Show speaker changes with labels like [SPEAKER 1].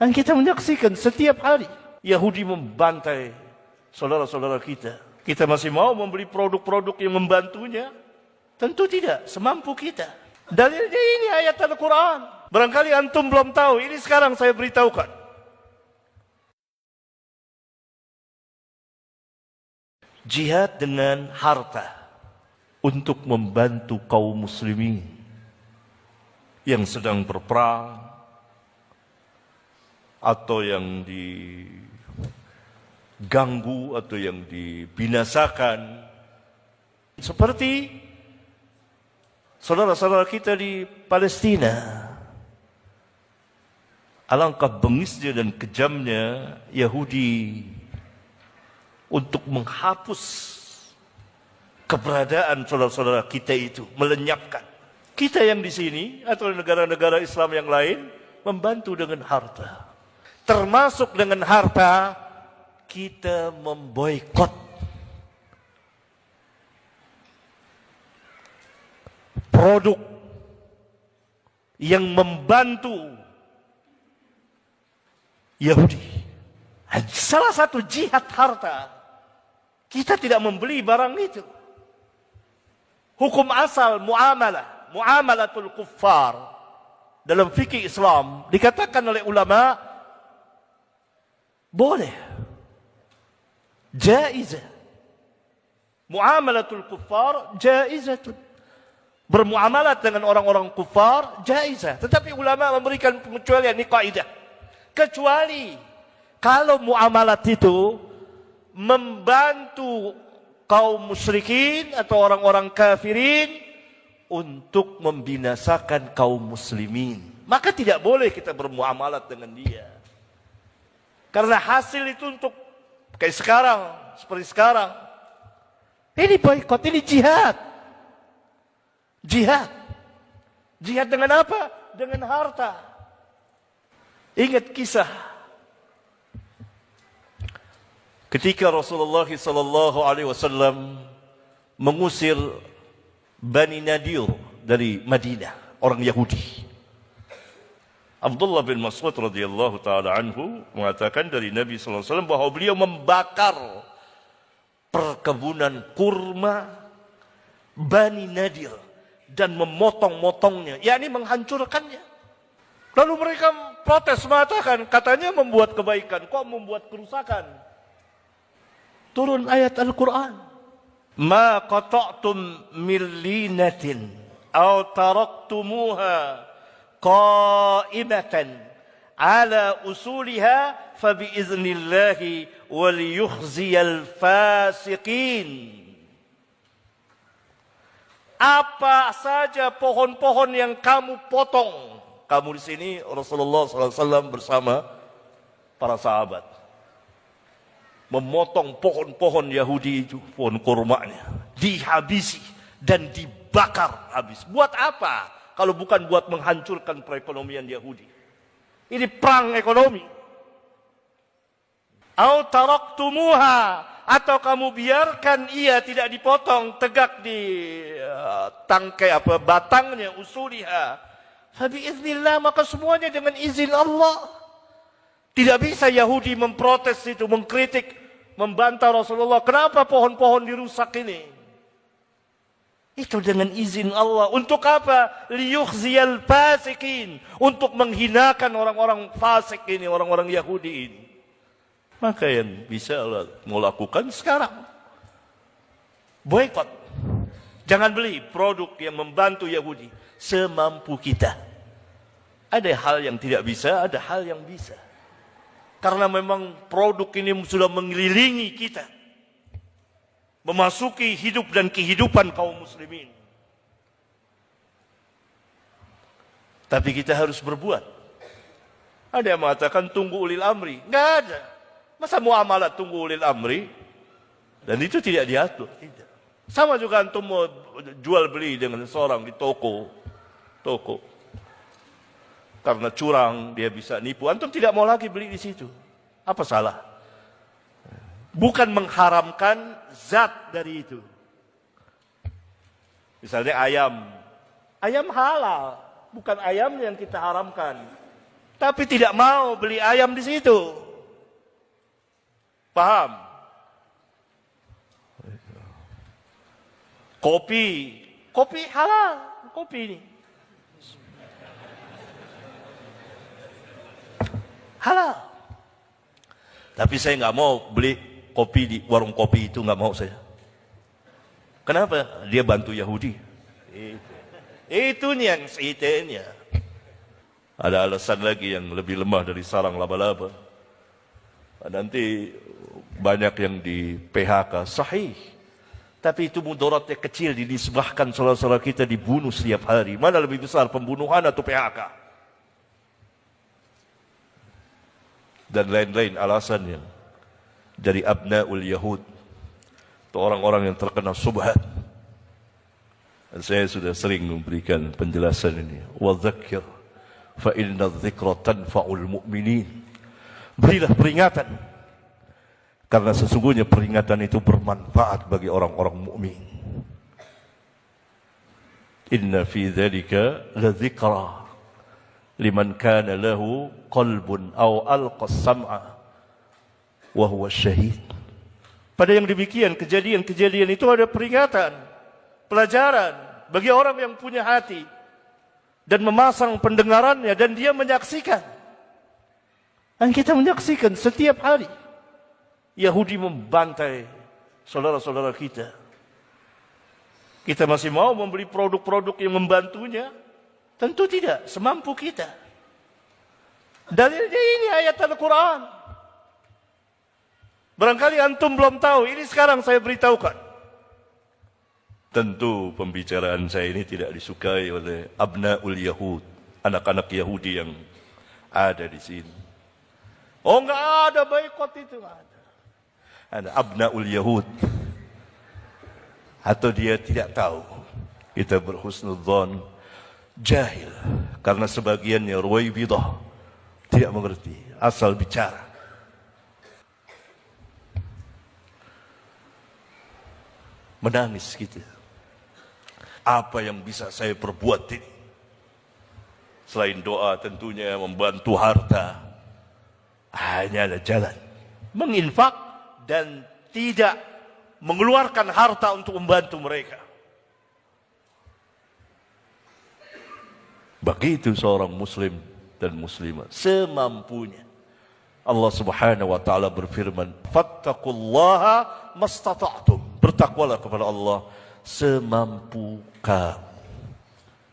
[SPEAKER 1] Dan kita menyaksikan setiap hari Yahudi membantai saudara-saudara kita. Kita masih mau membeli produk-produk yang membantunya? Tentu tidak, semampu kita. Dalilnya ini ayat Al-Quran. Barangkali antum belum tahu, ini sekarang saya beritahukan. Jihad dengan harta untuk membantu kaum muslimin yang sedang berperang atau yang diganggu atau yang dibinasakan, seperti saudara-saudara kita di Palestina. Alangkah bengisnya dan kejamnya Yahudi untuk menghapus keberadaan saudara-saudara kita itu, melenyapkan. Kita yang di sini atau negara-negara Islam yang lain membantu dengan harta. Termasuk dengan harta kita memboikot produk yang membantu Yahudi. Salah satu jihad harta, kita tidak membeli barang itu. Hukum asal muamalatul kuffar dalam fikih Islam dikatakan oleh ulama boleh, jaizah. Muamalatul kuffar jaizatun. Bermuamalat dengan orang-orang kufar jaizah. Tetapi ulama memberikan pengecualian, ini kaidah. Kecuali kalau muamalat itu membantu kaum musyrikin atau orang-orang kafirin untuk membinasakan kaum muslimin, maka tidak boleh kita bermuamalat dengan dia. Karena hasil itu untuk kayak sekarang, seperti sekarang. Ini boikot, ini jihad. Jihad. Jihad dengan apa? Dengan harta. Ingat kisah ketika Rasulullah SAW mengusir Bani Nadir dari Madinah, orang Yahudi. Abdullah bin Mas'ud radhiyallahu taala anhu mengatakan dari Nabi sallallahu alaihi wasallam bahwa beliau membakar perkebunan kurma Bani Nadir dan memotong-motongnya, yakni menghancurkannya. Lalu mereka protes mengatakan, katanya membuat kebaikan, kok membuat kerusakan? Turun ayat Al-Quran. Ma qata'tum min linatin aw taraktumuha qa'imatan ala usuliha fabiiznillahi waliyukhziyal fasiqin. Apa saja pohon-pohon yang kamu potong. Kamu di sini Rasulullah SAW bersama para sahabat memotong pohon-pohon Yahudi itu, pohon kurmanya dihabisi dan dibakar habis. Buat apa? Kalau bukan buat menghancurkan perekonomian Yahudi. Ini perang ekonomi. Au taraktumuha, atau kamu biarkan ia tidak dipotong, tegak di tangkai batangnya, usuliha. Fabiiznillah, maka semuanya dengan izin Allah. Tidak bisa Yahudi memprotes itu, mengkritik, membantah Rasulullah. Kenapa pohon-pohon dirusak ini? Itu dengan izin Allah. Untuk apa? Liyukhziyal fasikin. Untuk menghinakan orang-orang fasik ini, orang-orang Yahudi ini. Maka yang bisa Allah mau lakukan sekarang, boikot. Jangan beli produk yang membantu Yahudi. Semampu kita. Ada hal yang tidak bisa, ada hal yang bisa. Karena memang produk ini sudah mengelilingi kita. Memasuki hidup dan kehidupan kaum muslimin. Tapi kita harus berbuat. Ada yang mengatakan tunggu ulil amri. Enggak ada. Masa muamalat tunggu ulil amri? Dan itu tidak diatur. Tidak. Sama juga antum mau jual beli dengan seorang di toko. Karena curang, dia bisa nipu. Antum tidak mau lagi beli di situ. Apa salah? Bukan mengharamkan zat dari itu. Misalnya ayam. Ayam halal. Bukan ayam yang kita haramkan. tapi tidak mau beli ayam di situ. Paham? Kopi halal, kopi ini halal. Tapi saya nggak mau beli kopi di warung kopi itu, nggak mau saya. Kenapa? Dia bantu Yahudi. Itu yang seitenya. Ada alasan lagi yang lebih lemah dari sarang laba-laba. Nanti banyak yang di PHK, sahih. Tapi itu mudaratnya kecil, dinisbahkan saudara-saudara kita dibunuh setiap hari. Mana lebih besar, pembunuhan atau PHK? Dan lain-lain alasannya. Dari abnaul Yahud. Itu orang-orang yang terkena subhat. Dan saya sudah sering memberikan penjelasan ini. Wa dzakir fa inna dzikra tanfa'ul mu'minin. Berilah peringatan, karena sesungguhnya peringatan itu bermanfaat bagi orang-orang mukmin. Inna fi dzalika ladzikra liman kana lahu qalbun aw alqa as-sam'a wa huwa syahid. Pada yang demikian, kejadian-kejadian itu ada peringatan, pelajaran bagi orang yang punya hati dan memasang pendengarannya dan dia menyaksikan. Dan kita menyaksikan setiap hari Yahudi membantai saudara-saudara kita. Kita masih mau membeli produk-produk yang membantunya? Tentu tidak, semampu kita. Dalilnya ini ayat Al-Quran. Barangkali antum belum tahu, ini sekarang saya beritahukan. Tentu pembicaraan saya ini tidak disukai oleh abnaul Yahud, anak-anak Yahudi yang ada di sini. Oh, enggak ada boikot itu, enggak ada. Ada abnaul Yahud. Atau dia tidak tahu. Kita berhusnudzon, jahil. Karena sebagiannya ruwaibidah, tidak mengerti, asal bicara. Menangis kita. Apa yang bisa saya perbuat ini? Selain doa tentunya membantu harta. Hanya ada jalan menginfak dan tidak mengeluarkan harta untuk membantu mereka. Begitu seorang muslim dan muslimah semampunya. Allah Subhanahu wa taala berfirman, "Fattaqullaha mastata'tum." Bertakwalah kepada Allah semampu kamu.